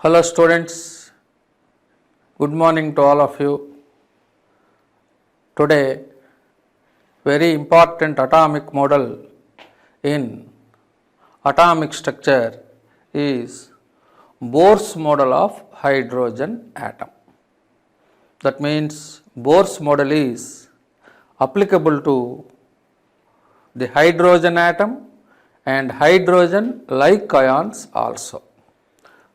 Hello students, good morning to all of you. Today, very important atomic model in atomic structure is Bohr's model of hydrogen atom. That means Bohr's model is applicable to the hydrogen atom and hydrogen like ions also.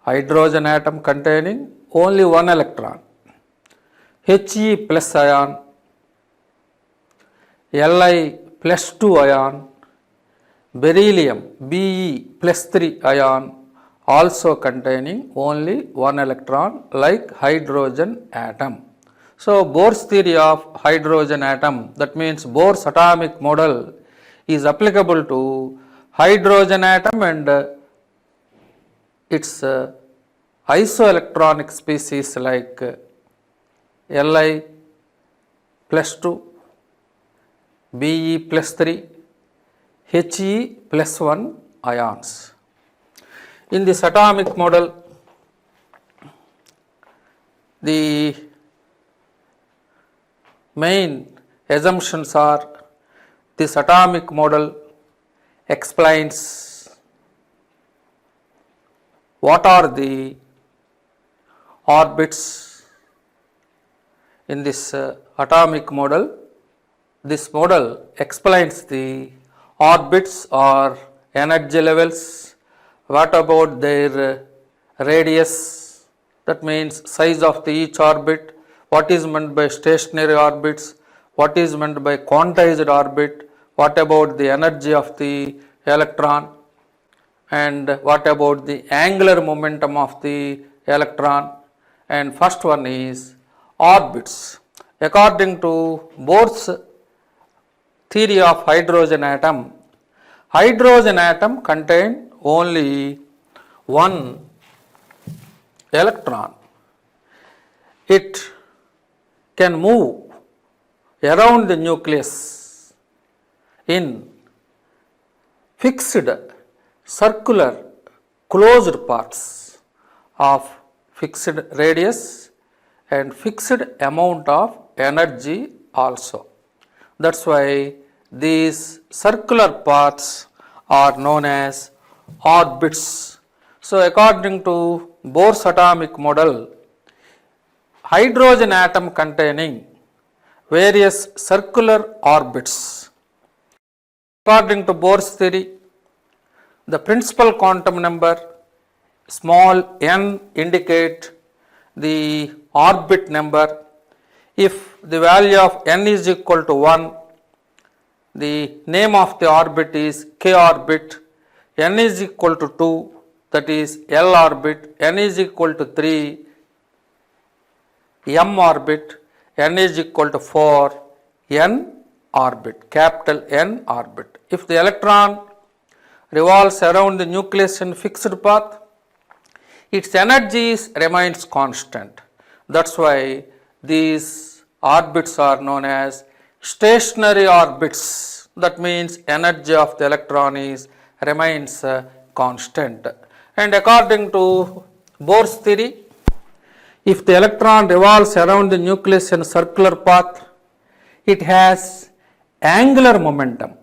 Hydrogen atom containing only one electron, He plus ion, Li plus 2 ion, beryllium Be plus 3 ion also containing only one electron like hydrogen atom. So, Bohr's theory of hydrogen atom, that means Bohr's atomic model is applicable to hydrogen atom and its isoelectronic species like Li plus 2, Be plus 3, He plus 1 ions. In this atomic model, the main assumptions are this atomic model explains what are the orbits in this atomic model. This model explains the orbits or energy levels, what about their radius, that means size of the each orbit, what is meant by stationary orbits, what is meant by quantized orbit, what about the energy of the electron, and what about the angular momentum of the electron. And first one is orbits. According to Bohr's theory of hydrogen atom contain only one electron. It can move around the nucleus in fixed circular closed paths of fixed radius and fixed amount of energy also. That is why these circular paths are known as orbits. So, according to Bohr's atomic model, hydrogen atom containing various circular orbits. According to Bohr's theory, the principal quantum number small n indicate the orbit number. If the value of n is equal to 1, the name of the orbit is k orbit, n is equal to 2, that is L orbit, n is equal to 3, M orbit, n is equal to 4, N orbit, capital N orbit. If the electron revolves around the nucleus in fixed path, its energy remains constant. That is why these orbits are known as stationary orbits. That means energy of the electron remains constant. And according to Bohr's theory, if the electron revolves around the nucleus in a circular path, it has angular momentum.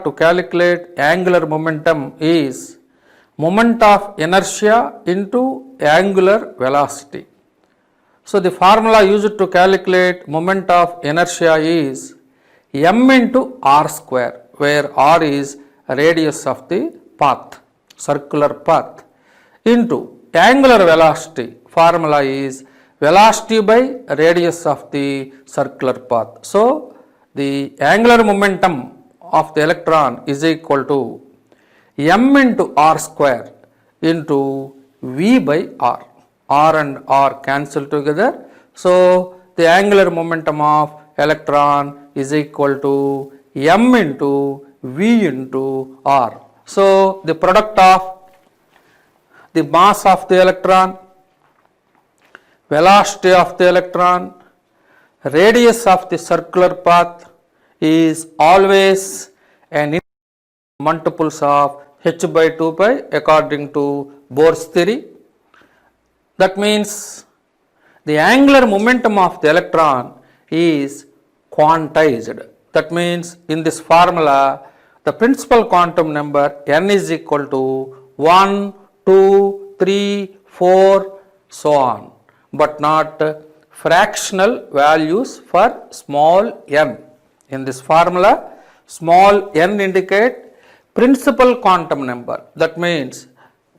To calculate angular momentum is moment of inertia into angular velocity. So, the formula used to calculate moment of inertia is m into r square, where r is radius of the path, circular path, into angular velocity. Formula is velocity by radius of the circular path. So, the angular momentum of the electron is equal to m into r square into v by r. R and R cancel together. So, the angular momentum of electron is equal to m into v into r. So, the product of the mass of the electron, velocity of the electron, radius of the circular path is always an multiples of h by 2 pi according to Bohr's theory. That means the angular momentum of the electron is quantized. That means in this formula, the principal quantum number n is equal to 1, 2, 3, 4, so on, but not fractional values for small n. In this formula, small n indicate principal quantum number. That means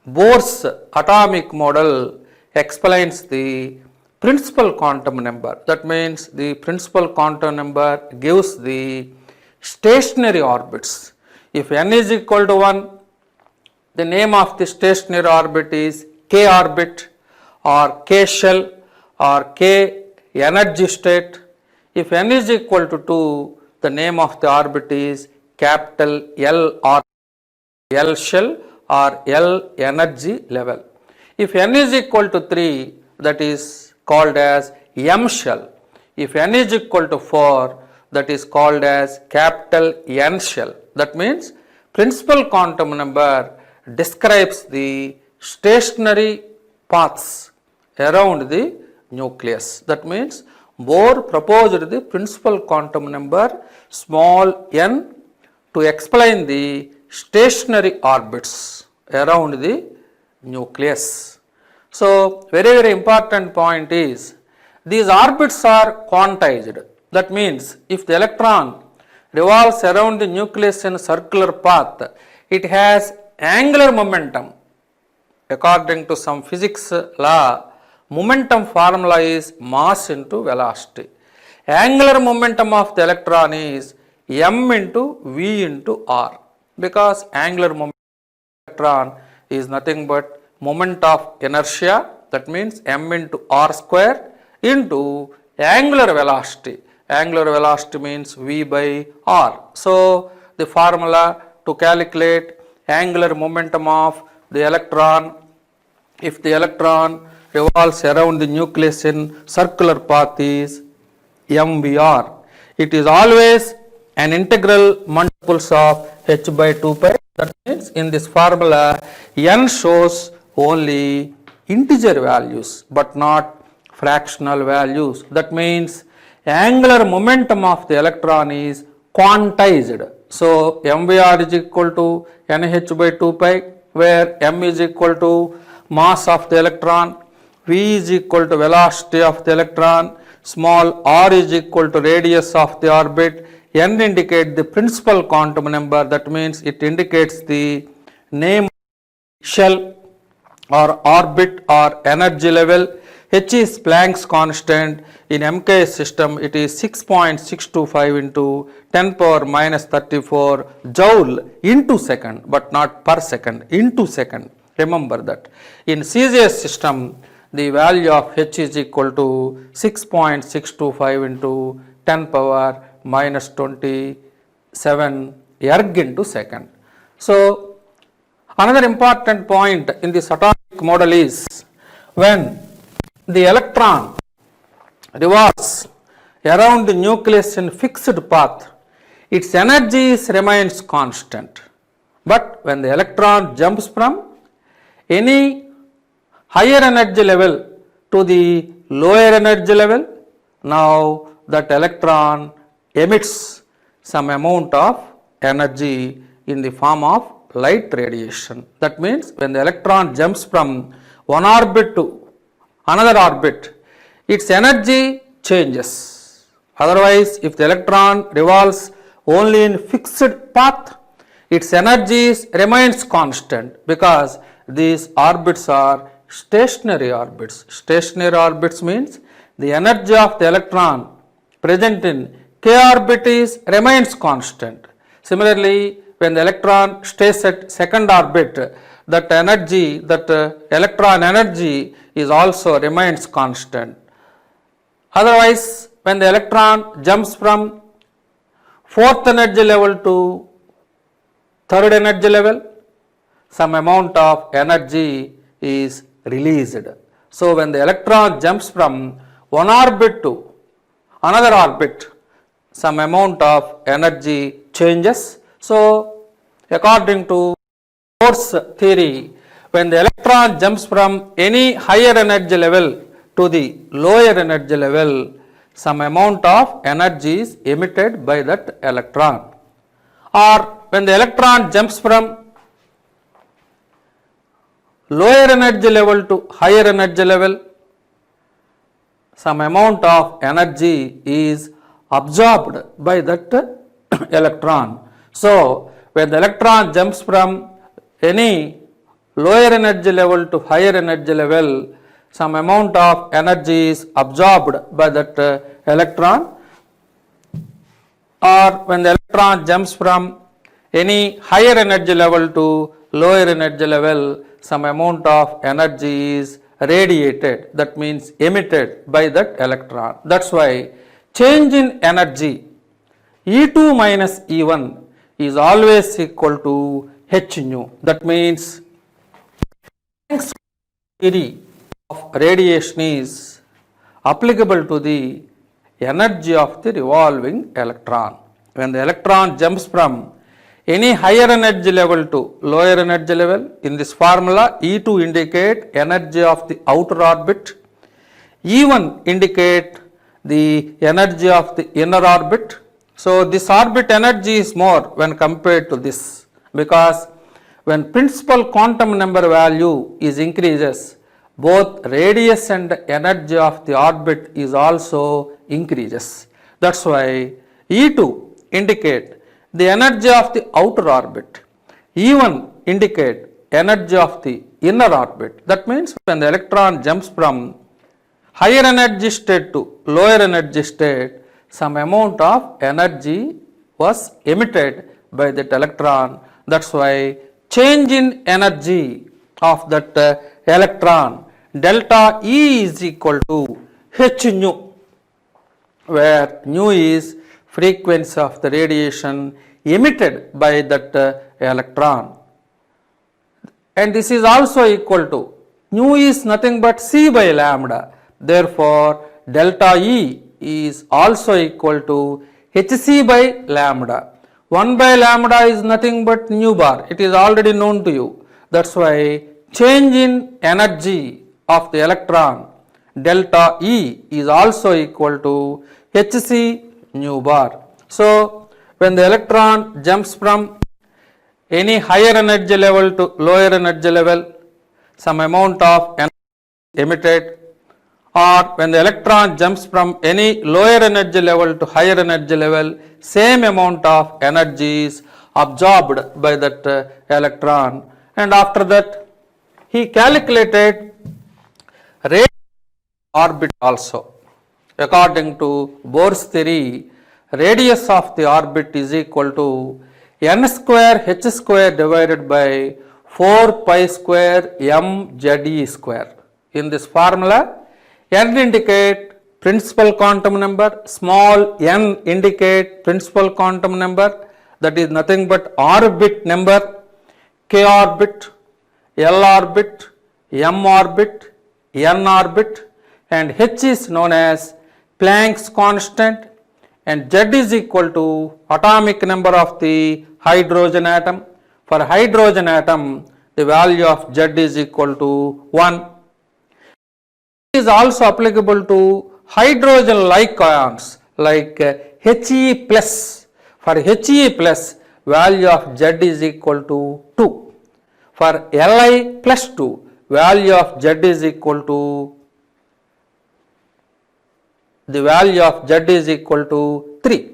Bohr's atomic model explains the principal quantum number. That means the principal quantum number gives the stationary orbits. If n is equal to 1, the name of the stationary orbit is k orbit or k shell or k energy state. If n is equal to 2, the name of the orbit is capital L or L shell or L energy level. If n is equal to 3, that is called as M shell. If n is equal to 4, that is called as capital N shell. That means principal quantum number describes the stationary paths around the nucleus. That means Bohr proposed the principal quantum number small n to explain the stationary orbits around the nucleus. So, very important point is these orbits are quantized. That means if the electron revolves around the nucleus in a circular path, it has angular momentum. According to some physics law, momentum formula is mass into velocity. Angular momentum of the electron is m into v into r, because angular momentum of the electron is nothing but moment of inertia, that means m into r square into angular velocity. Angular velocity means v by r. So, the formula to calculate angular momentum of the electron, if the electron revolves around the nucleus in circular path, is mvr. It is always an integral multiples of h by 2 pi. That means in this formula n shows only integer values but not fractional values. That means angular momentum of the electron is quantized. So, mvr is equal to nh by 2 pi, where m is equal to mass of the electron, v is equal to velocity of the electron, small r is equal to radius of the orbit, n indicate the principal quantum number. That means it indicates the name shell or orbit or energy level. H is Planck's constant. In MKS system, it is 6.625 into 10 power minus 34 joule into second, but not per second, into second. Remember that. In CGS system, the value of H is equal to 6.625 into 10 power minus 27 erg into second. So, another important point in this atomic model is when the electron revolves around the nucleus in fixed path, its energy remains constant. But when the electron jumps from any higher energy level to the lower energy level, now that electron emits some amount of energy in the form of light radiation. That means when the electron jumps from one orbit to another orbit, its energy changes. Otherwise, if the electron revolves only in fixed path, its energy remains constant, because these orbits are stationary orbits. Stationary orbits means the energy of the electron present in k orbit remains constant. Similarly, when the electron stays at second orbit, that energy, electron energy is also remains constant. Otherwise, when the electron jumps from fourth energy level to third energy level, some amount of energy is released. So, when the electron jumps from one orbit to another orbit, some amount of energy changes. So, according to Bohr's theory, when the electron jumps from any higher energy level to the lower energy level, some amount of energy is emitted by that electron. Or when the electron jumps from lower energy level to higher energy level, some amount of energy is absorbed by that electron. So, when the electron jumps from any lower energy level to higher energy level, some amount of energy is absorbed by that electron. Or when the electron jumps from any higher energy level to lower energy level, some amount of energy is radiated, that means emitted by that electron. That's why change in energy E2 minus E1 is always equal to h nu. That means theory of radiation is applicable to the energy of the revolving electron. When the electron jumps from any higher energy level to lower energy level, in this formula E2 indicate energy of the outer orbit, E1 indicate the energy of the inner orbit. So, this orbit energy is more when compared to this, because when principal quantum number value is increases, both radius and energy of the orbit is also increases. That's why E2 indicate the energy of the outer orbit, E1 indicate energy of the inner orbit. That means when the electron jumps from higher energy state to lower energy state, some amount of energy was emitted by that electron. That's why change in energy of that electron delta E is equal to h nu, where nu is frequency of the radiation emitted by that electron. And this is also equal to nu is nothing but c by lambda. Therefore, delta E is also equal to hc by lambda. 1 by lambda is nothing but nu bar. It is already known to you. That's why change in energy of the electron delta E is also equal to hc nu bar. So, when the electron jumps from any higher energy level to lower energy level, some amount of energy is emitted, or when the electron jumps from any lower energy level to higher energy level, same amount of energy is absorbed by that electron. And after that, he calculated radius orbit also. According to Bohr's theory, radius of the orbit is equal to n square h square divided by 4 pi square m z square. In this formula, n indicate principal quantum number, small n indicate principal quantum number, that is nothing but orbit number, k orbit, l orbit, m orbit, n orbit, and h is known as Planck's constant, and z is equal to atomic number of the hydrogen atom. For hydrogen atom, the value of z is equal to 1. Is also applicable to hydrogen like ions like He plus. For He plus, value of z is equal to 2. For Li plus 2, value of z is equal to to 3.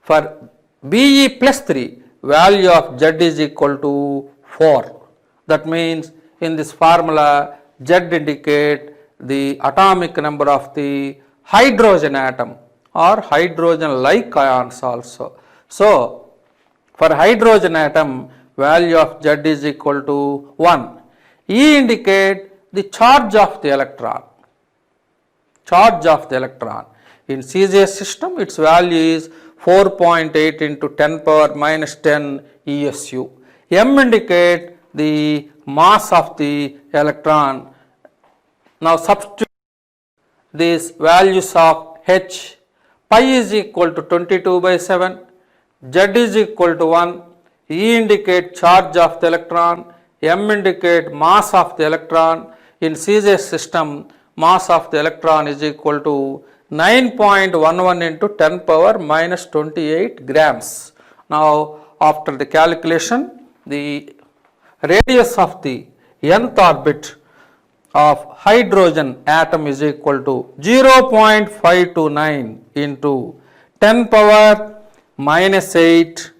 For Be plus 3, value of z is equal to 4. That means in this formula, z indicate the atomic number of the hydrogen atom or hydrogen like ions also. So, for hydrogen atom, value of z is equal to 1. E indicate the charge of the electron. Charge of the electron. In CGS system, its value is 4.8 into 10 power minus 10 ESU. M indicate the mass of the electron. Now, substitute these values of H. Pi is equal to 22 by 7, Z is equal to 1, E indicate charge of the electron, M indicate mass of the electron. In CGS system, mass of the electron is equal to 9.11 into 10 power minus 28 grams. Now, after the calculation, the radius of the nth orbit of hydrogen atom is equal to 0.529 into 10 power minus 8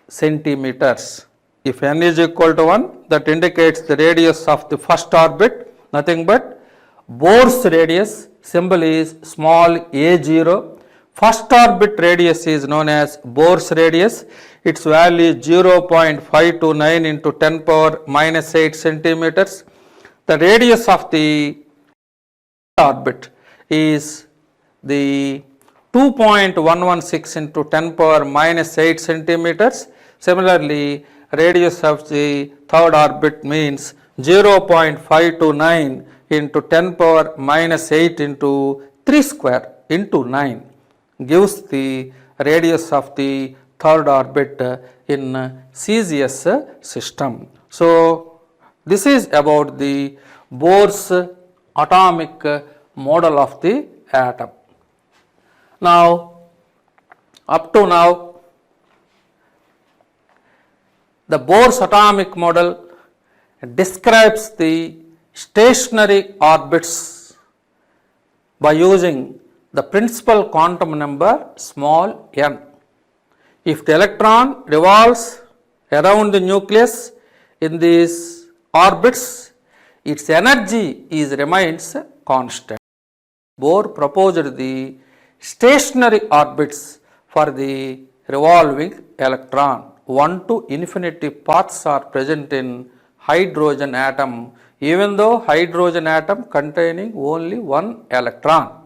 centimeters. If n is equal to 1, that indicates the radius of the first orbit, nothing but Bohr's radius, symbol is small a0. First orbit radius is known as Bohr's radius. Its value is 0.529 into 10 power minus 8 centimeters. The radius of the orbit is the 2.116 into 10 power minus 8 centimeters. Similarly, radius of the third orbit means 0.529 into 10 power minus 8 into 3 square into 9 gives the radius of the third orbit in CGS system. So, this is about the Bohr's atomic model of the atom. Now, up to now, the Bohr's atomic model describes the stationary orbits by using the principal quantum number small n. If the electron revolves around the nucleus in these orbits, its energy remains constant. Bohr proposed the stationary orbits for the revolving electron. 1 to infinity paths are present in hydrogen atom, even though hydrogen atom containing only one electron.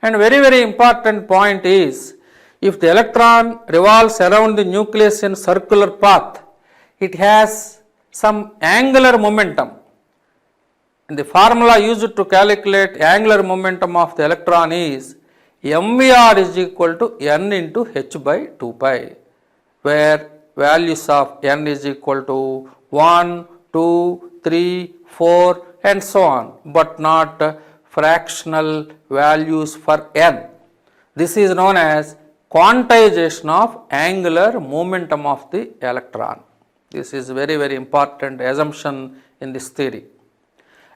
And very important point is, if the electron revolves around the nucleus in circular path, it has some angular momentum. And the formula used to calculate angular momentum of the electron is mvr is equal to n into h by 2 pi, where values of n is equal to 1, 2, 3, 4 and so on, but not fractional values for n. This is known as quantization of angular momentum of the electron. This is very important assumption in this theory.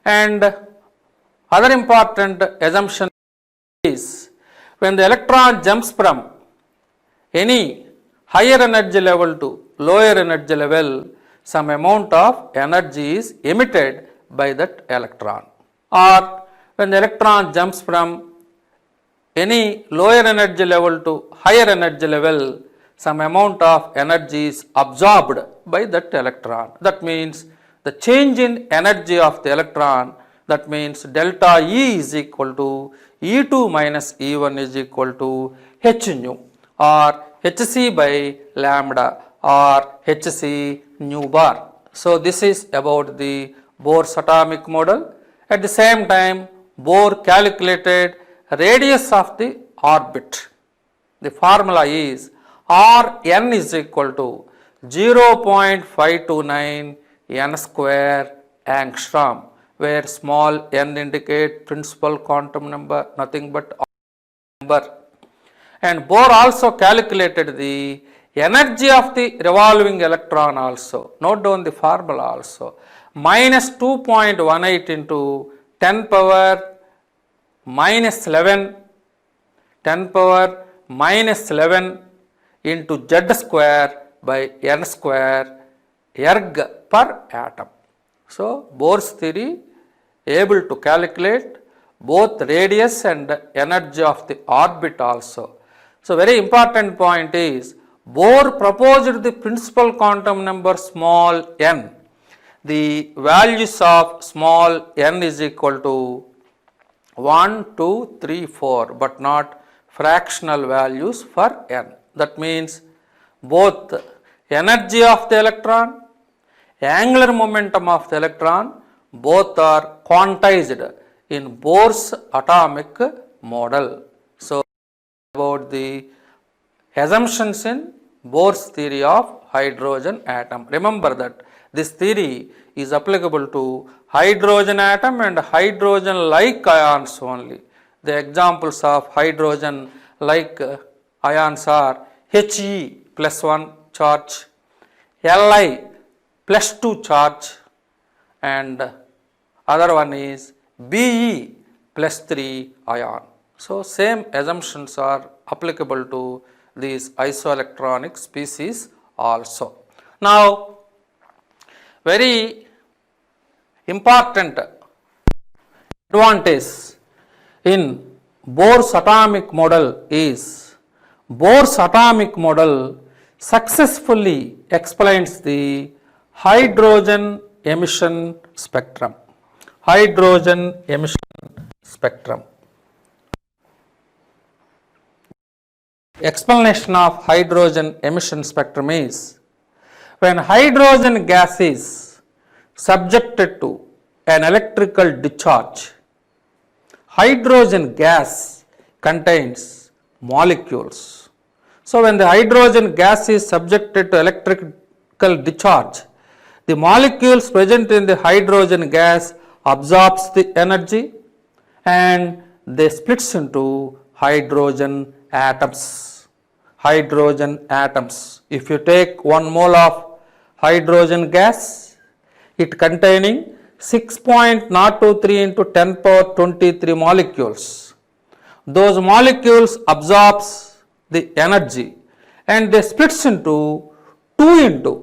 And other important assumption is, when the electron jumps from any higher energy level to lower energy level, some amount of energy is emitted by that electron. Or when the electron jumps from any lower energy level to higher energy level, some amount of energy is absorbed by that electron. That means the change in energy of the electron, that means delta E is equal to E2 minus E1 is equal to h nu, or hc by lambda, or hc nu bar. So, this is about the Bohr's atomic model. At the same time, Bohr calculated radius of the orbit. The formula is Rn is equal to 0.529 n square angstrom, where small n indicate principal quantum number, nothing but number. And Bohr also calculated the energy of the revolving electron also. Note down the formula also. Minus 2.18 into 10 power minus 11, 10 power minus 11 into z square by n square erg per atom. So, Bohr's theory able to calculate both radius and energy of the orbit also. So, very important point is, Bohr proposed the principal quantum number small n. The values of small n is equal to 1, 2, 3, 4, but not fractional values for n. That means both energy of the electron, angular momentum of the electron, both are quantized in Bohr's atomic model. So, about the assumptions in Bohr's theory of hydrogen atom. Remember that this theory is applicable to hydrogen atom and hydrogen like ions only. The examples of hydrogen like ions are He plus 1 charge, Li plus 2 charge, and other one is Be plus 3 ion. So same assumptions are applicable to these isoelectronic species also. Now very important advantage in Bohr's atomic model is Bohr's atomic model successfully explains the hydrogen emission spectrum. Hydrogen emission spectrum. Explanation of hydrogen emission spectrum is when hydrogen gas is subjected to an electrical discharge, hydrogen gas contains molecules. So when the hydrogen gas is subjected to electrical discharge, the molecules present in the hydrogen gas absorbs the energy and they splits into hydrogen atoms. Hydrogen atoms. If you take 1 mole of hydrogen gas, it containing 6.023 into 10 power 23 molecules. Those molecules absorbs the energy and they splits into 2 into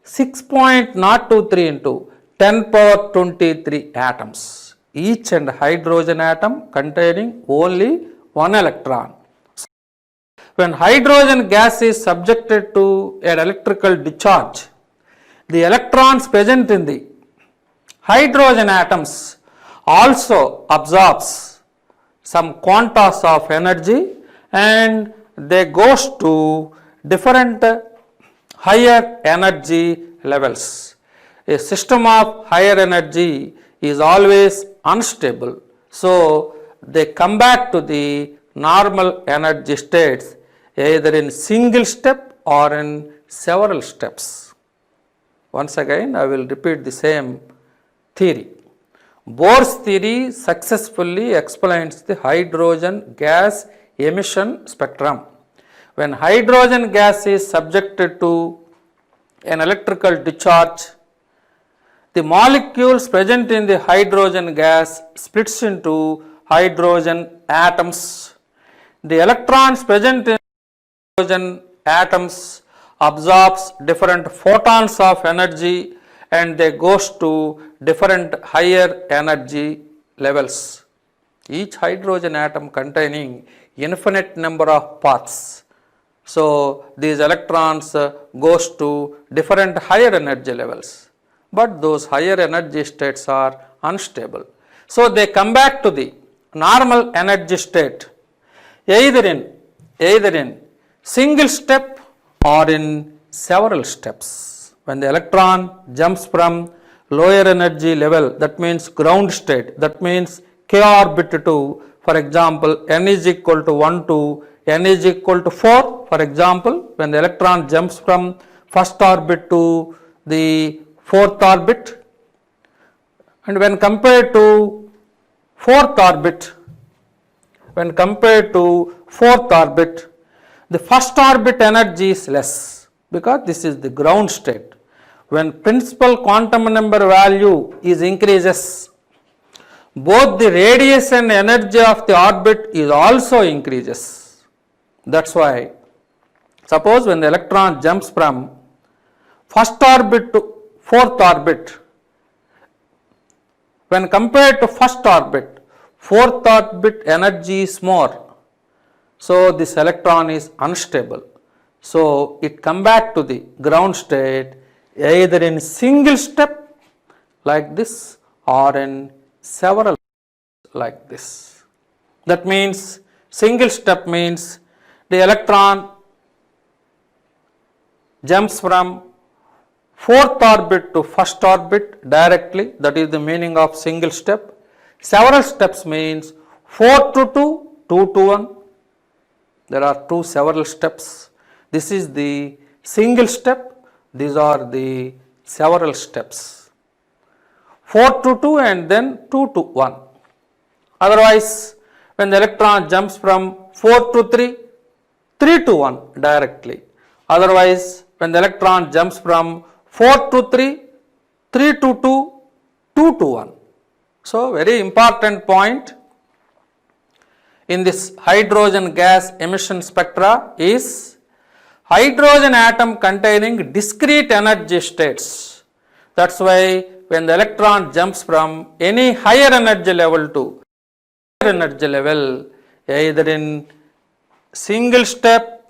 6.023 into 10 power 23 atoms. Each and hydrogen atom containing only 1 electron. When hydrogen gas is subjected to an electrical discharge, the electrons present in the hydrogen atoms also absorbs some quantas of energy and they goes to different higher energy levels. A system of higher energy is always unstable, so they come back to the normal energy states either in single step or in several steps. Once again I will repeat the same theory. Bohr's theory successfully explains the hydrogen gas emission spectrum. When hydrogen gas is subjected to an electrical discharge, the molecules present in the hydrogen gas splits into hydrogen atoms. The electrons present in hydrogen atoms absorbs different photons of energy and they goes to different higher energy levels. Each hydrogen atom containing infinite number of paths. So these electrons goes to different higher energy levels, but those higher energy states are unstable. So they come back to the normal energy state either in single step or in several steps. When the electron jumps from lower energy level, that means ground state, that means k orbit to, for example, n is equal to 1 to n is equal to 4, for example, when the electron jumps from first orbit to the fourth orbit, and when compared to fourth orbit, the first orbit energy is less because this is the ground state. When principal quantum number value is increases, both the radius and energy of the orbit is also increases. That's why suppose when the electron jumps from first orbit to fourth orbit, when compared to first orbit, fourth orbit energy is more. So this electron is unstable. So it come back to the ground state either in single step like this or in several like this. That means single step means the electron jumps from fourth orbit to first orbit directly, that is the meaning of single step. Several steps means 4 to 2, 2 to 1. There are two several steps. This is the single step, these are the several steps. 4 to 2 and then 2 to 1. Otherwise, when the electron jumps from 4 to 3, 3 to 1 directly. Otherwise, when the electron jumps from 4 to 3, 3 to 2, 2 to 1. So, very important point in this hydrogen gas emission spectra is hydrogen atom containing discrete energy states. That's why when the electron jumps from any higher energy level to higher energy level, either in single step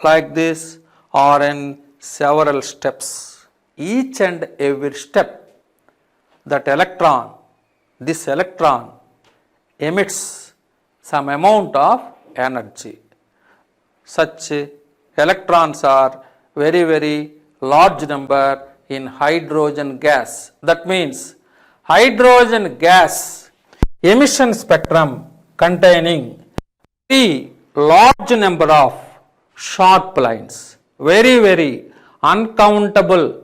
like this or in several steps, each and every step that this electron emits some amount of energy. Such electrons are very, very large number in hydrogen gas. That means hydrogen gas emission spectrum containing very large number of sharp lines, very, very uncountable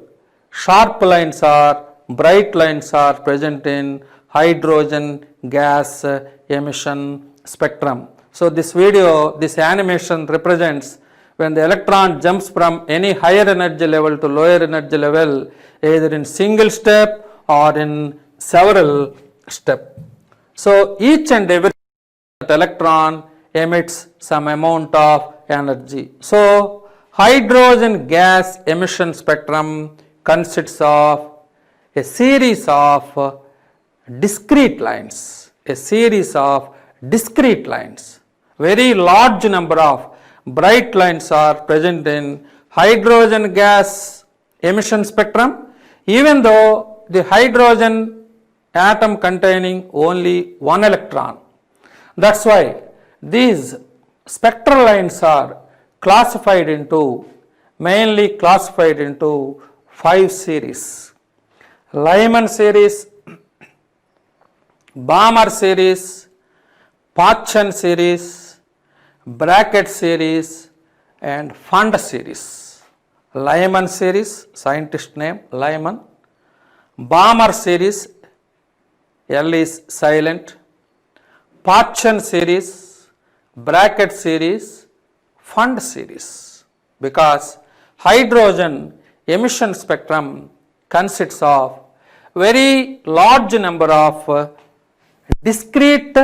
sharp lines or bright lines are present in hydrogen gas emission spectrum. So this video, this animation represents when the electron jumps from any higher energy level to lower energy level, either in single step or in several step. So each and every electron emits some amount of energy. So hydrogen gas emission spectrum consists of a series of discrete lines, very large number of bright lines are present in hydrogen gas emission spectrum, even though the hydrogen atom containing only one electron. That's why these spectral lines are mainly classified into 5 series: Lyman series, Balmer series, Paschen series, bracket series and Fund series. Lyman series, scientist name Lyman. Balmer series, L is silent. Paschen series, bracket series, Fund series. Because hydrogen emission spectrum consists of very large number of discrete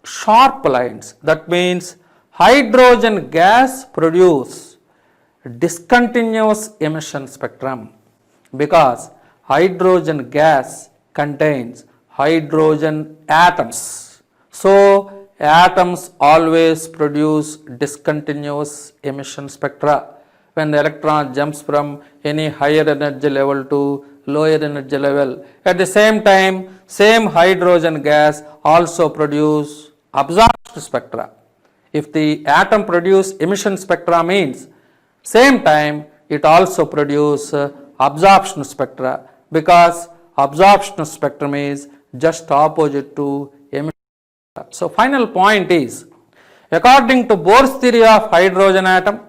sharp lines. That means hydrogen gas produce discontinuous emission spectrum because hydrogen gas contains hydrogen atoms. So atoms always produce discontinuous emission spectra when the electron jumps from any higher energy level to lower energy level. At the same time, same hydrogen gas also produce absorption spectra. If the atom produce emission spectra means same time it also produce absorption spectra because absorption spectrum is just opposite to emission spectra. So final point is, according to Bohr's theory of hydrogen atom,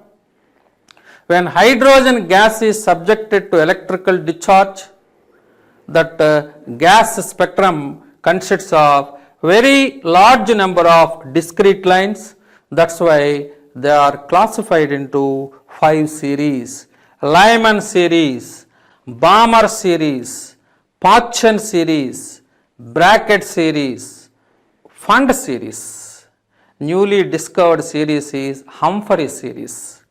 when hydrogen gas is subjected to electrical discharge, that gas spectrum consists of very large number of discrete lines. That's why they are classified into 5 series: Lyman series, Balmer series, Paschen series, bracket series, Fund series. Newly discovered series is Humphrey series.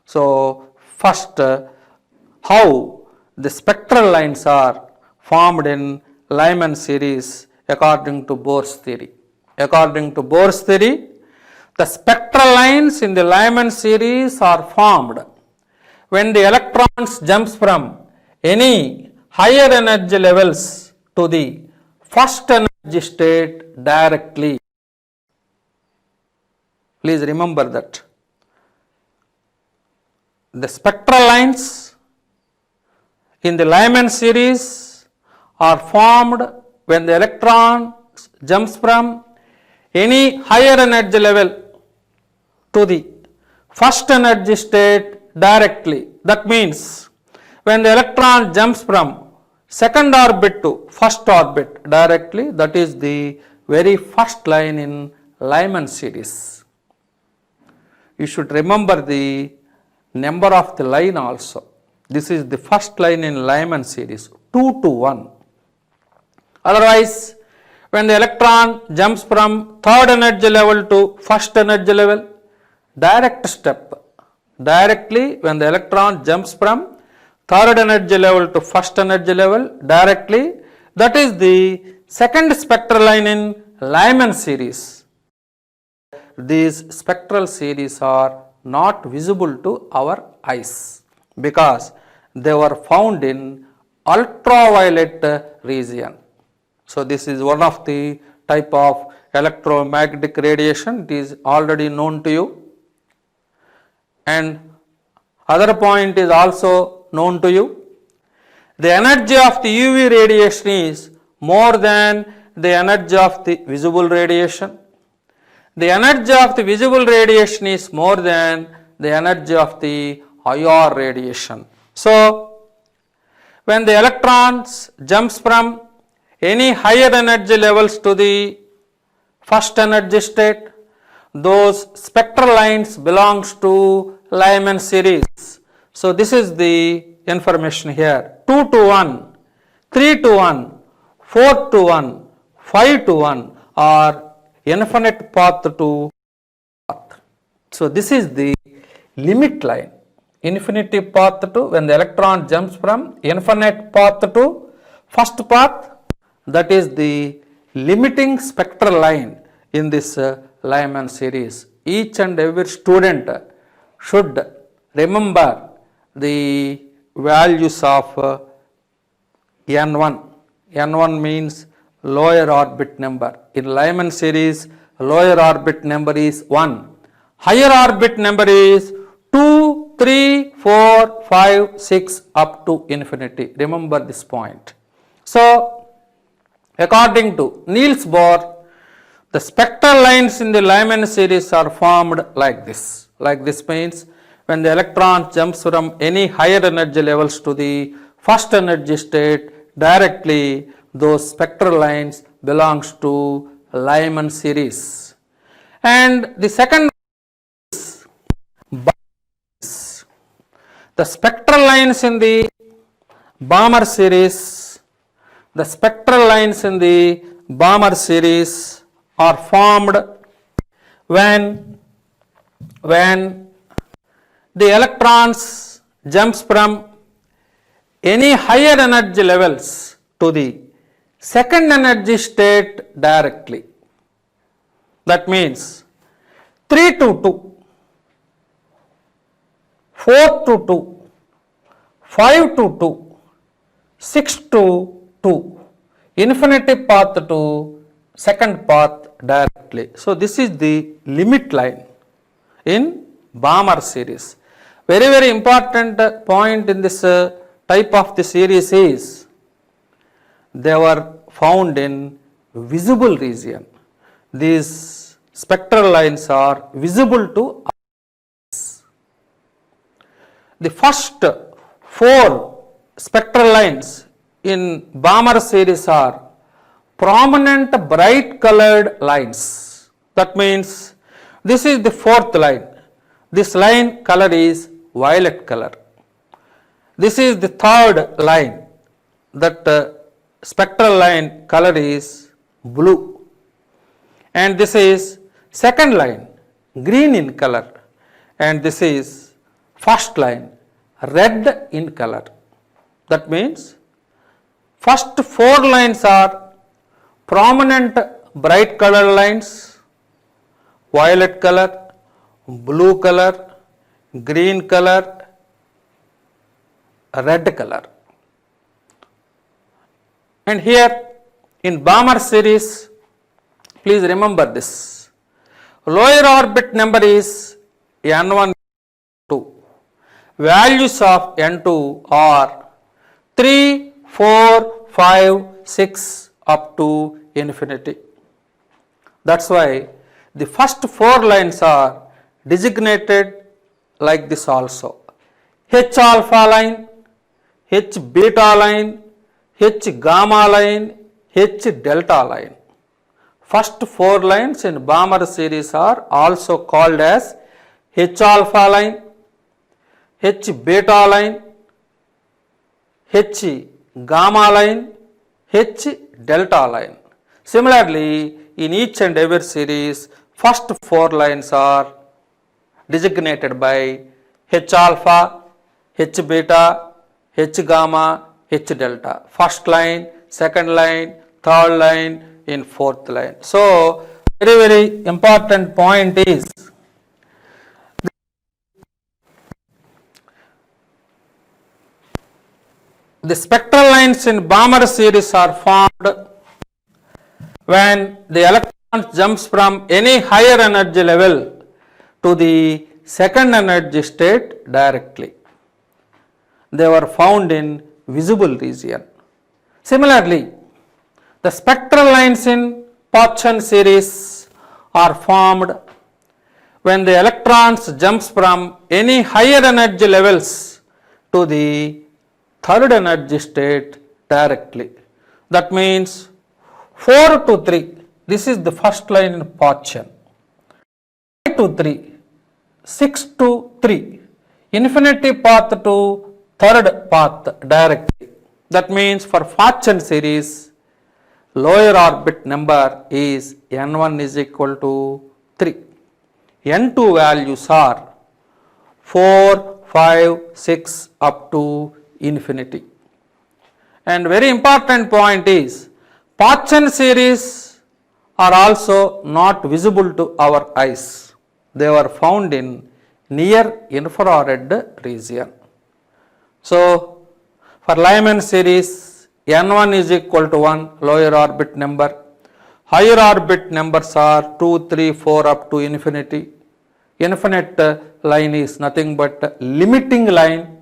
So first, how the spectral lines are formed in Lyman series according to Bohr's theory. According to Bohr's theory, the spectral lines in the Lyman series are formed when the electrons jumps from any higher energy levels to the first energy state directly. Please remember that. The spectral lines in the Lyman series are formed when the electron jumps from any higher energy level to the first energy state directly. That means when the electron jumps from second orbit to first orbit directly, that is the very first line in Lyman series. You should remember the number of the line also. This is the first line in Lyman series, 2 to 1. Otherwise, when the electron jumps from third energy level to first energy level, direct step, directly when the electron jumps from third energy level to first energy level, directly, that is the second spectral line in Lyman series. These spectral series are not visible to our eyes because they were found in ultraviolet region. So this is one of the type of electromagnetic radiation. It is already known to you. And other point is also known to you. The energy of the UV radiation is more than the energy of the visible radiation. The energy of the visible radiation is more than the energy of the IR radiation. So when the electrons jumps from any higher energy levels to the first energy state, those spectral lines belongs to Lyman series. So this is the information here. 2 to 1, 3 to 1, 4 to 1, 5 to 1 are infinite path to path. So this is the limit line. Infinity path to, when the electron jumps from infinite path to first path, that is the limiting spectral line in this Lyman series. Each and every student should remember the values of N1. N1 means lower orbit number. In Lyman series, lower orbit number is 1. Higher orbit number is 2, 3, 4, 5, 6 up to infinity. Remember this point. So, according to Niels Bohr, the spectral lines in the Lyman series are formed like this. Like this means when the electron jumps from any higher energy levels to the first energy state, directly those spectral lines belongs to Lyman series. And the second is the spectral lines in the Balmer series. The spectral lines in the Balmer series are formed when the electrons jumps from any higher energy levels to the second energy state directly. That means 3 to 2, 4 to 2, 5 to 2, 6 to 2, infinity path to second path directly. So this is the limit line in Balmer series. Very, very important point in this type of the series is they were found in visible region. These spectral lines are visible to us. The first 4 spectral lines in Balmer series are prominent bright colored lines. That means this is the 4th line. This line color is violet color. This is the 3rd line. That spectral line color is blue. And this is 2nd line, green in color. And this is 1st line, red in color. That means first 4 lines are prominent bright color lines, violet color, blue color, green color, red color. And here in Balmer series, please remember this. Lower orbit number is N1, 2. Values of N2 are 3, 4, 5, 6 up to infinity. That's why the first 4 lines are designated like this also. H alpha line, H beta line, H gamma line, H delta line. First 4 lines in Balmer series are also called as H alpha line, H beta line, H gamma line, H delta line. Similarly, in each and every series, first 4 lines are designated by H alpha, H beta, H gamma, H delta. First line, second line, third line, in fourth line. So, very important point is the spectral lines in Balmer series are formed when the electron jumps from any higher energy level to the second energy state directly. They were found in visible region. Similarly, the spectral lines in Pachon series are formed when the electrons jumps from any higher energy levels to the third energy state directly. That means 4 to 3, this is the first line in Pachon. 5 to 3, 6 to 3, infinity path to third path directly. That means for Pachon series, lower orbit number is n1 is equal to 3. n2 values are 4, 5, 6 up to infinity. And very important point is Pachon series are also not visible to our eyes. They were found in near infrared region. So, for Lyman series, n1 is equal to 1 lower orbit number, higher orbit numbers are 2, 3, 4 up to infinity. Infinite line is nothing but limiting line.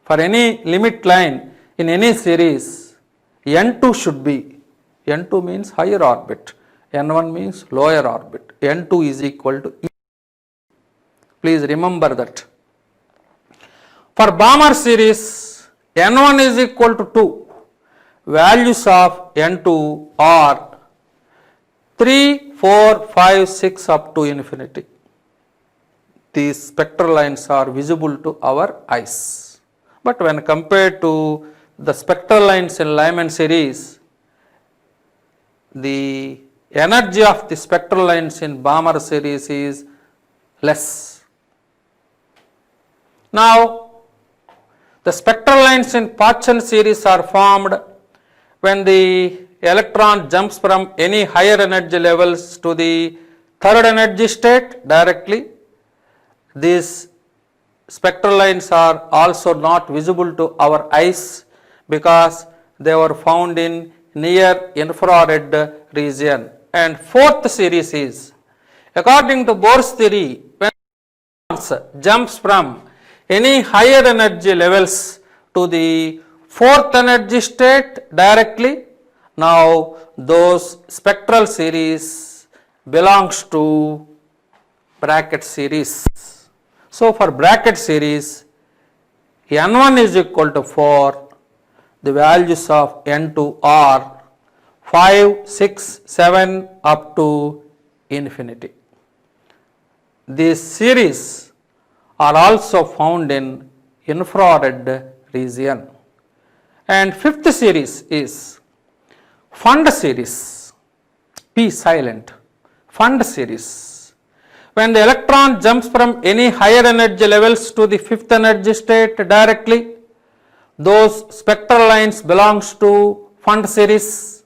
For any limit line in any series, n2 should be, n2 means higher orbit, n1 means lower orbit, n2 is equal to E. Please remember that. For Balmer series, n1 is equal to 2. Values of n2 are 3, 4, 5, 6 up to infinity. These spectral lines are visible to our eyes. But when compared to the spectral lines in Lyman series, the energy of the spectral lines in Balmer series is less. Now, the spectral lines in Pachon series are formed when the electron jumps from any higher energy levels to the third energy state directly. These spectral lines are also not visible to our eyes because they were found in near infrared region. And fourth series is, according to Bohr's theory, when jumps from any higher energy levels to the fourth energy state directly, now those spectral series belongs to bracket series. So for bracket series, n1 is equal to 4, the values of n2 are 5, 6, 7 up to infinity. These series are also found in infrared region. And fifth series is Fund series, P silent, Fund series. When the electron jumps from any higher energy levels to the fifth energy state directly, those spectral lines belongs to Fund series.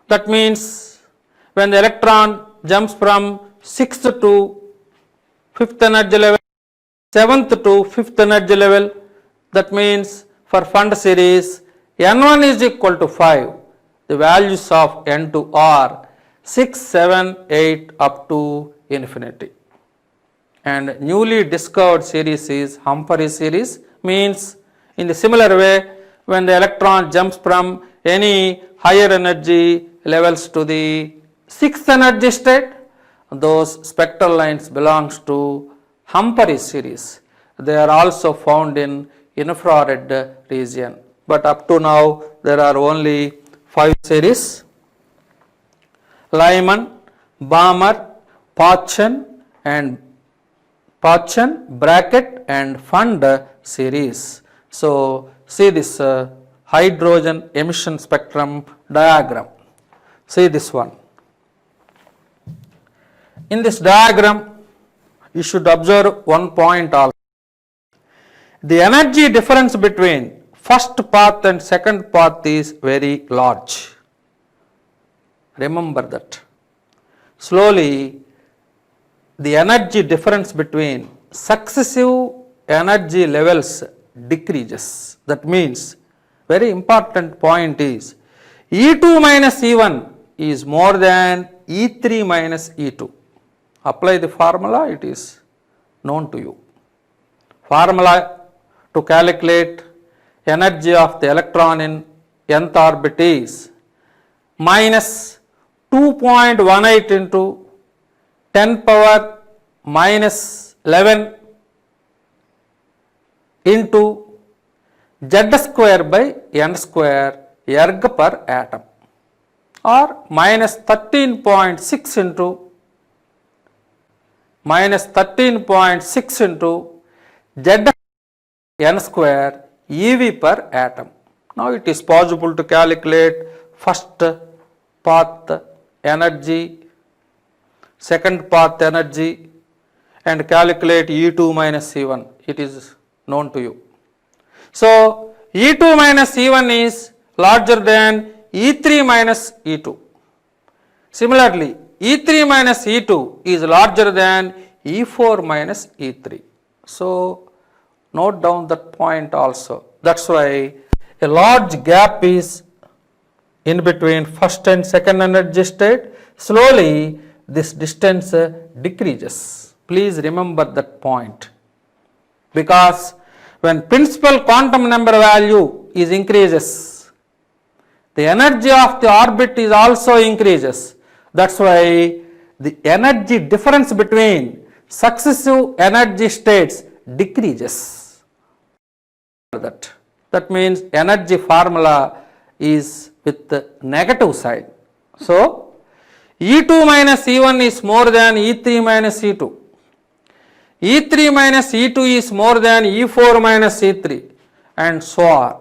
That means when the electron jumps from 6th to 5th energy level, 7th to 5th energy level, that means for Fund series, n1 is equal to 5. The values of n2 are 6, 7, 8 up to infinity. And newly discovered series is Humphrey series, means in the similar way when the electron jumps from any higher energy levels to the 6th energy state, those spectral lines belongs to Humphrey series. they are also found in infrared region. But up to now there are only 5 series: Lyman, Balmer, Pachon, Brackett and Fund series. So see this hydrogen emission spectrum diagram. See this one. In this diagram, you should observe one point also. The energy difference between first path and second path is very large. Remember that. Slowly, the energy difference between successive energy levels decreases. That means, very important point is, E2 minus E1 is more than E3 minus E2. Apply the formula, it is known to you. Formula to calculate energy of the electron in nth orbit is minus 2.18 into 10 power minus 11 into Z square by N square erg per atom, or minus 13.6 into Z N square eV per atom. Now it is possible to calculate first path energy, second path energy, and calculate E2 minus E1. It is known to you. So E2 minus E1 is larger than E3 minus E2. Similarly, E3 minus E2 is larger than E4 minus E3. So note down that point also. That's why a large gap is in between first and second energy state. Slowly this distance decreases. Please remember that point, because when principal quantum number value is increases, the energy of the orbit is also increases. That's why the energy difference between successive energy states decreases. That means energy formula is with the negative side. So E2 minus E1 is more than E3 minus E2. E3 minus E2 is more than E4 minus E3, and so on.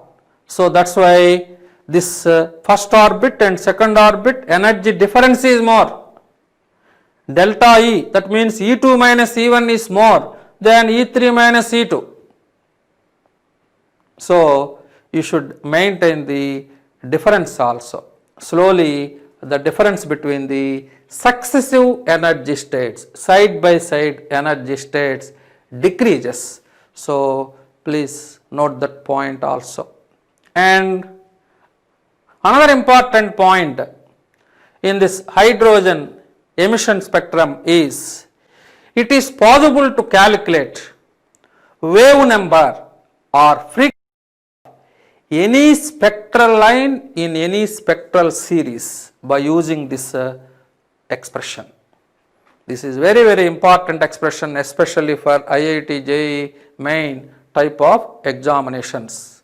So that's why this first orbit and second orbit energy difference is more. Delta E, that means E2 minus E1 is more than E3 minus E2. So you should maintain the difference also. Slowly the difference between the successive energy states, side by side energy states decreases. So please note that point also. And another important point in this hydrogen emission spectrum is, it is possible to calculate wave number or frequency any spectral line in any spectral series by using this expression. This is very important expression, especially for IIT JEE main type of examinations.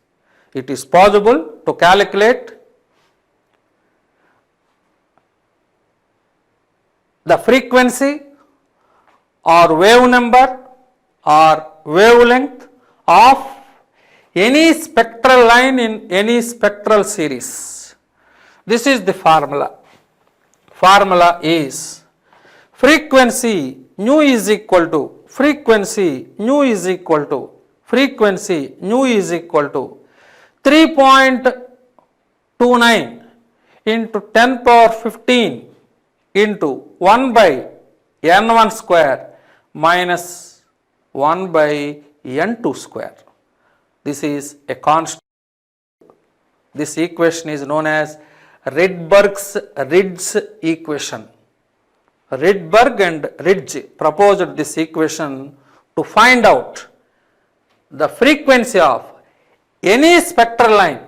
It is possible to calculate the frequency or wave number or wavelength of any spectral line in any spectral series. This is the formula. Formula is frequency nu is equal to 3.29 into 10 power 15 into 1 by n1 square minus 1 by n2 square. This is a constant. This equation is known as Rydberg's Ridge equation. Rydberg and Ridge proposed this equation to find out the frequency of any spectral line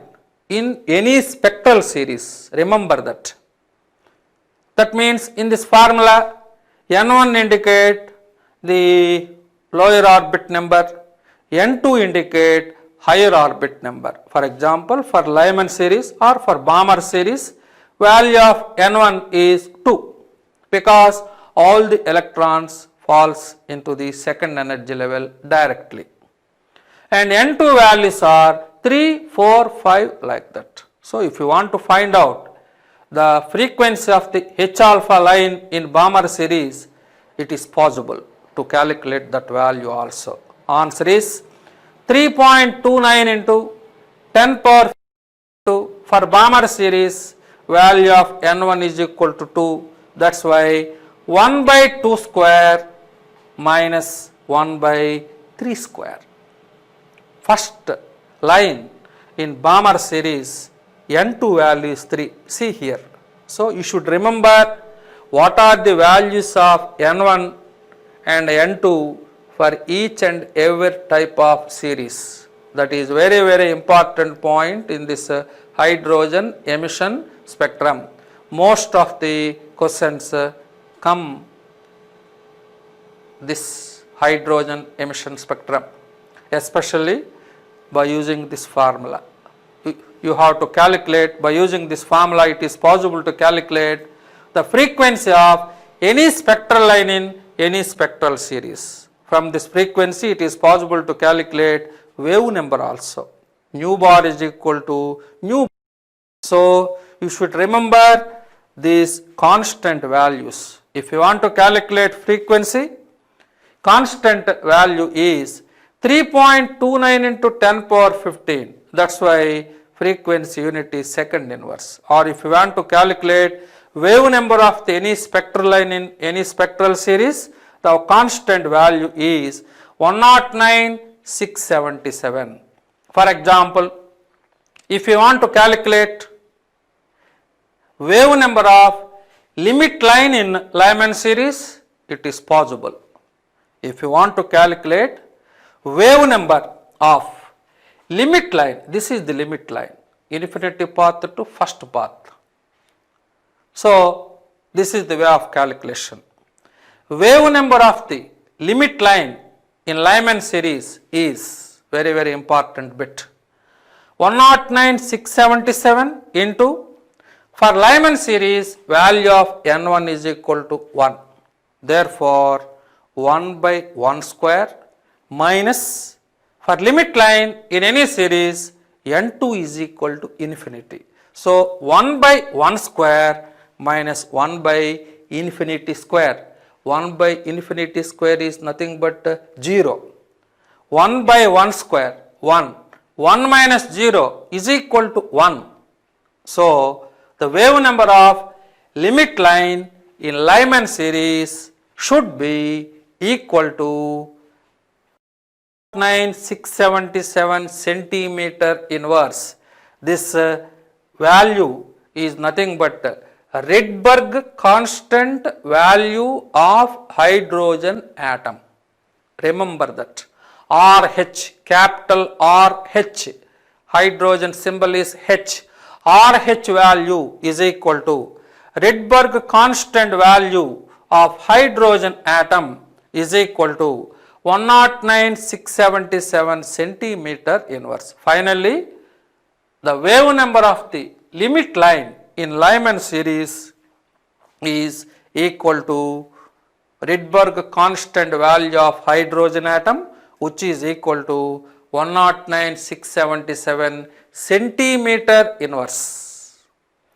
in any spectral series. Remember that. That means in this formula, n1 indicate the lower orbit number, N2 indicate higher orbit number. For example, for Lyman series or for Balmer series, value of N1 is 2 because all the electrons falls into the second energy level directly. And N2 values are 3, 4, 5 like that. So, if you want to find out the frequency of the H alpha line in Balmer series, it is possible to calculate that value also. Answer is 3.29 into 10 power 2 for Balmer series, value of N1 is equal to 2. That's why 1 by 2 square minus 1 by 3 square. First line in Balmer series, N2 value is 3. See here. So, you should remember what are the values of N1 and N2 for each and every type of series. That is very important point in this hydrogen emission spectrum. Most of the questions come this hydrogen emission spectrum, especially by using this formula. You have to calculate by using this formula. It is possible to calculate the frequency of any spectral line in any spectral series. From this frequency, it is possible to calculate wave number also. Nu bar is equal to nu. So, you should remember these constant values. If you want to calculate frequency, constant value is 3.29 into 10 power 15. That's why frequency unit is second inverse. Or if you want to calculate wave number of any spectral line in any spectral series, the constant value is 109,677. For example, if you want to calculate wave number of limit line in Lyman series, it is possible. If you want to calculate wave number of limit line, this is the limit line, infinity path to first path. So, this is the way of calculation. Wave number of the limit line in Lyman series is very important bit. 109,677 into, for Lyman series, value of N1 is equal to 1. Therefore, 1 by 1 square minus, for limit line in any series, N2 is equal to infinity. So, 1 by 1 square minus 1 by infinity square. 1 by infinity square is nothing but 0. 1 by 1 square, 1. 1 minus 0 is equal to 1. So, the wave number of limit line in Lyman series should be equal to 9,677 centimeter inverse. This value is nothing but Rydberg constant value of hydrogen atom. Remember that. RH, capital RH, hydrogen symbol is H. RH value is equal to Rydberg constant value of hydrogen atom is equal to 109,677 centimeter inverse. Finally, the wave number of the limit line in Lyman series is equal to Rydberg constant value of hydrogen atom, which is equal to 109,677 centimeter inverse.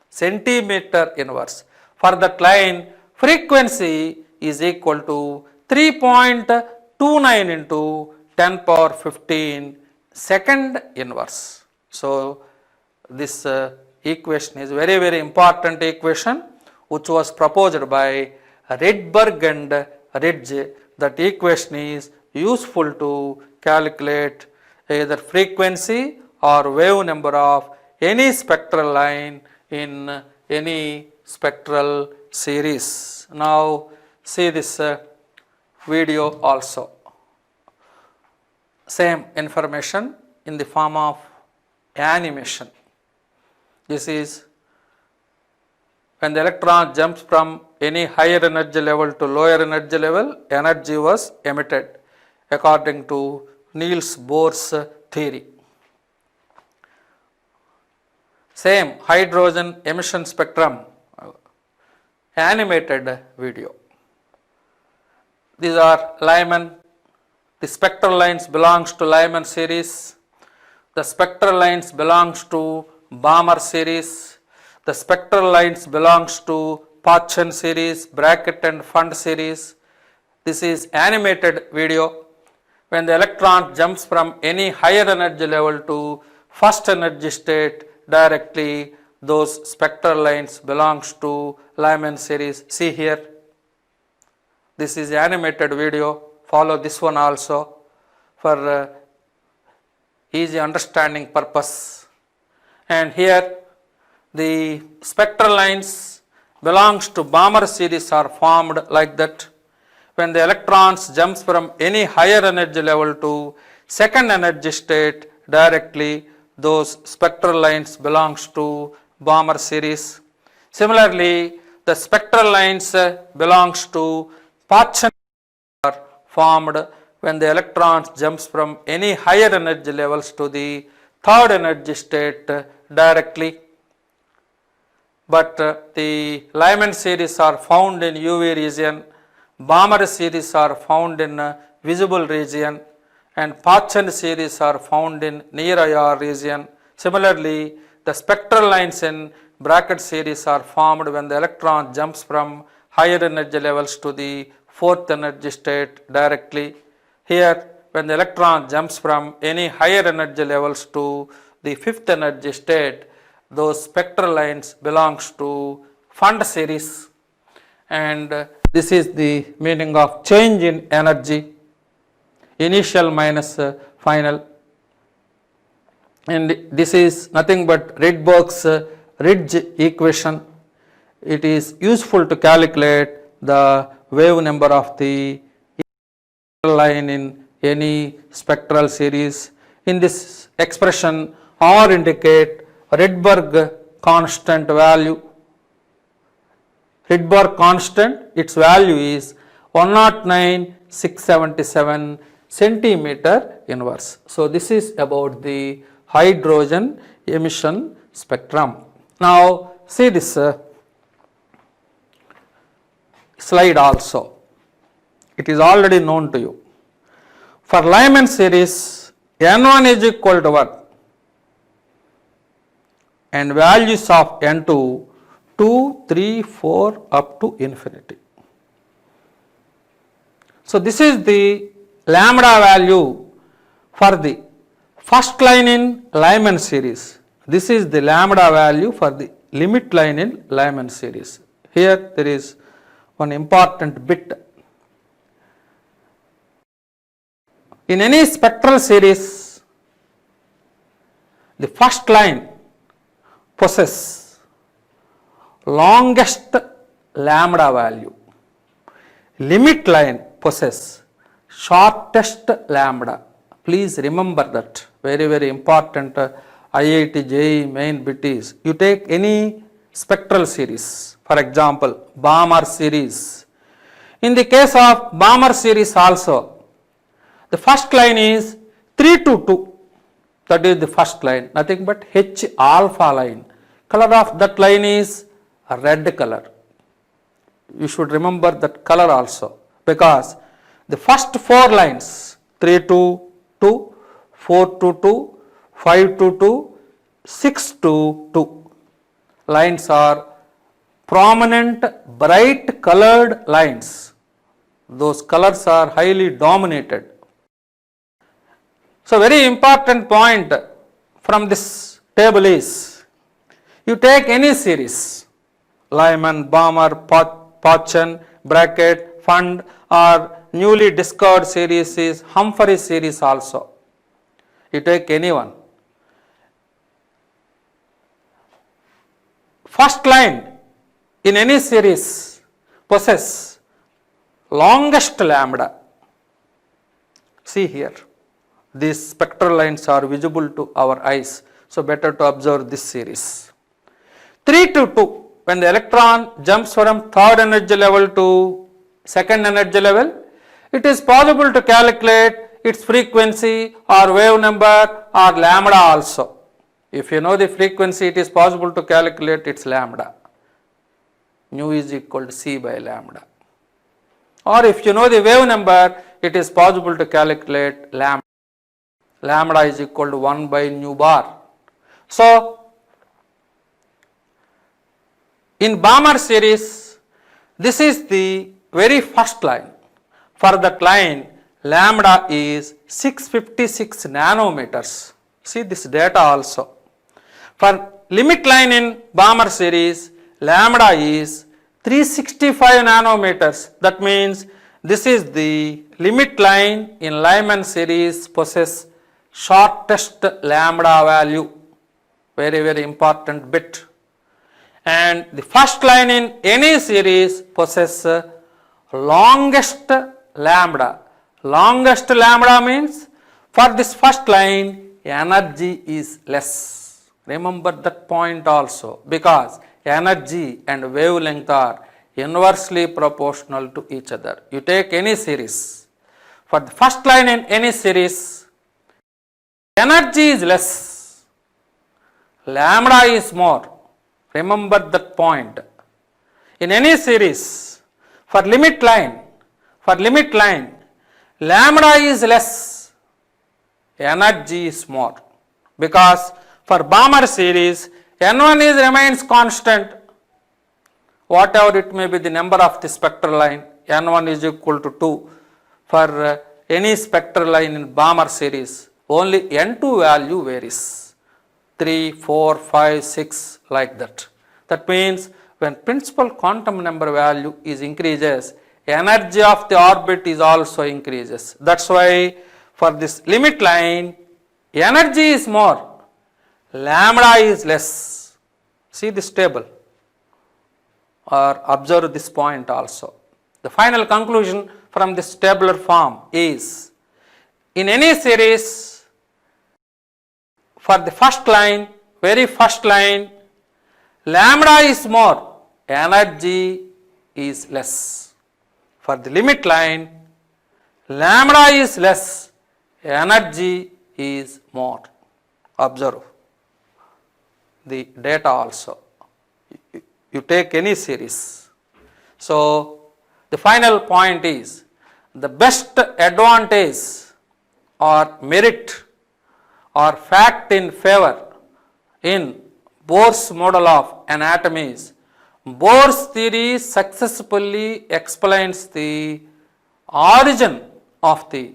Centimeter inverse. For that line, frequency is equal to 3.29 into 10 power 15 second inverse. So, this equation is very important equation which was proposed by Rydberg and Ridge. That equation is useful to calculate either frequency or wave number of any spectral line in any spectral series. Now, see this video also. Same information in the form of animation. This is when the electron jumps from any higher energy level to lower energy level, energy was emitted according to Niels Bohr's theory. Same hydrogen emission spectrum, animated video. These are Lyman. The spectral lines belongs to Lyman series. The spectral lines belongs to Balmer series. The spectral lines belongs to Paschen series, Brackett and Fund series. This is animated video. When the electron jumps from any higher energy level to first energy state directly, those spectral lines belongs to Lyman series. See here. This is animated video. Follow this one also for easy understanding purpose. And here the spectral lines belongs to Balmer series are formed like that. When the electrons jumps from any higher energy level to second energy state directly, those spectral lines belongs to Balmer series. Similarly, the spectral lines belongs to Paschen are formed when the electrons jumps from any higher energy levels to the third energy state directly. But the Lyman series are found in UV region, Balmer series are found in visible region, and Paschen series are found in near IR region. Similarly, the spectral lines in Brackett series are formed when the electron jumps from higher energy levels to the fourth energy state directly. Here, when the electron jumps from any higher energy levels to the fifth energy state, those spectral lines belongs to Fund series, and this is the meaning of change in energy, initial minus final. And this is nothing but Rydberg's ridge equation. It is useful to calculate the wave number of the line in any spectral series. In this expression, R indicate Rydberg constant value. Rydberg constant, its value is 109,677 centimeter inverse. So this is about the hydrogen emission spectrum. Now see this slide also. It is already known to you. For Lyman series, N1 is equal to what? And values of N2 2, 3, 4 up to infinity. So this is the lambda value for the first line in Lyman series. This is the lambda value for the limit line in Lyman series. Here there is one important bit. In any spectral series, the first line possesses longest lambda value. Limit line possesses shortest lambda. Please remember that. Very, very important IIT JEE main bit is, you take any spectral series, for example, Balmer series. In the case of Balmer series also, the first line is 3 to 2. That is the first line, nothing but H alpha line. Color of that line is a red color. You should remember that color also, because the first 4 lines 3 to 2, 4 to 2, 5 to 2, 6 to 2 lines are prominent bright colored lines. Those colors are highly dominated. So very important point from this table is, you take any series, Lyman, Balmer, Paschen, Brackett, Fund, or newly discovered series is Humphrey series also. You take any one. First line in any series possess longest lambda. See here, these spectral lines are visible to our eyes, so better to observe this series. 3 to 2, when the electron jumps from third energy level to second energy level, it is possible to calculate its frequency or wave number or lambda also. If you know the frequency, it is possible to calculate its lambda. Nu is equal to C by lambda. Or if you know the wave number, it is possible to calculate lambda. Lambda is equal to 1 by nu bar. So, in Balmer series, this is the very first line. For that line, lambda is 656 nanometers. See this data also. For limit line in Balmer series, lambda is 365 nanometers. That means this is the limit line in Lyman series possess shortest lambda value. Very, very important bit. And the first line in any series possess longest lambda. Longest lambda means for this first line energy is less. Remember that point also, because energy and wavelength are inversely proportional to each other. You take any series. For the first line in any series, energy is less, lambda is more. Remember that point. In any series, for limit line, lambda is less, energy is more. Because for Balmer series, N1 remains constant. Whatever it may be the number of the spectral line, N1 is equal to 2 for any spectral line in Balmer series. Only N2 value varies. 3, 4, 5, 6 like that. That means when principal quantum number value is increases, energy of the orbit is also increases. That's why for this limit line, energy is more, lambda is less. See this table or observe this point also. The final conclusion from this tabular form is, in any series, for the first line, very first line, lambda is more, energy is less. For the limit line, lambda is less, energy is more. Observe the data also. You take any series. So, the final point is, the best advantage or merit or fact in favor in Bohr's model of an atom is, Bohr's theory successfully explains the origin of the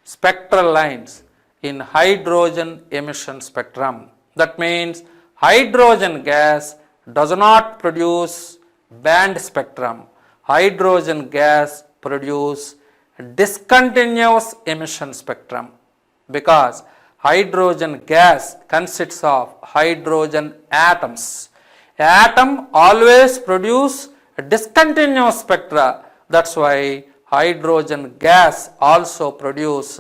spectral lines in hydrogen emission spectrum. That means hydrogen gas does not produce band spectrum. Hydrogen gas produce discontinuous emission spectrum, because hydrogen gas consists of hydrogen atoms. Atom always produce discontinuous spectra. That's why hydrogen gas also produce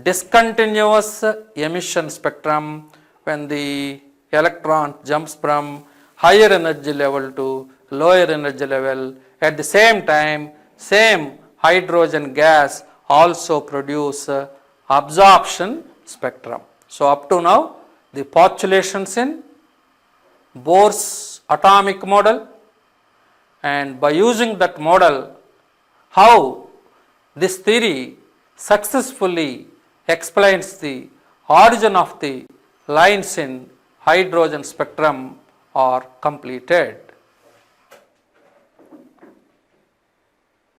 discontinuous emission spectrum when the electron jumps from higher energy level to lower energy level. At the same time, same hydrogen gas also produce absorption spectrum. So, up to now, the postulations in Bohr's atomic model, and by using that model, how this theory successfully explains the origin of the lines in hydrogen spectrum are completed.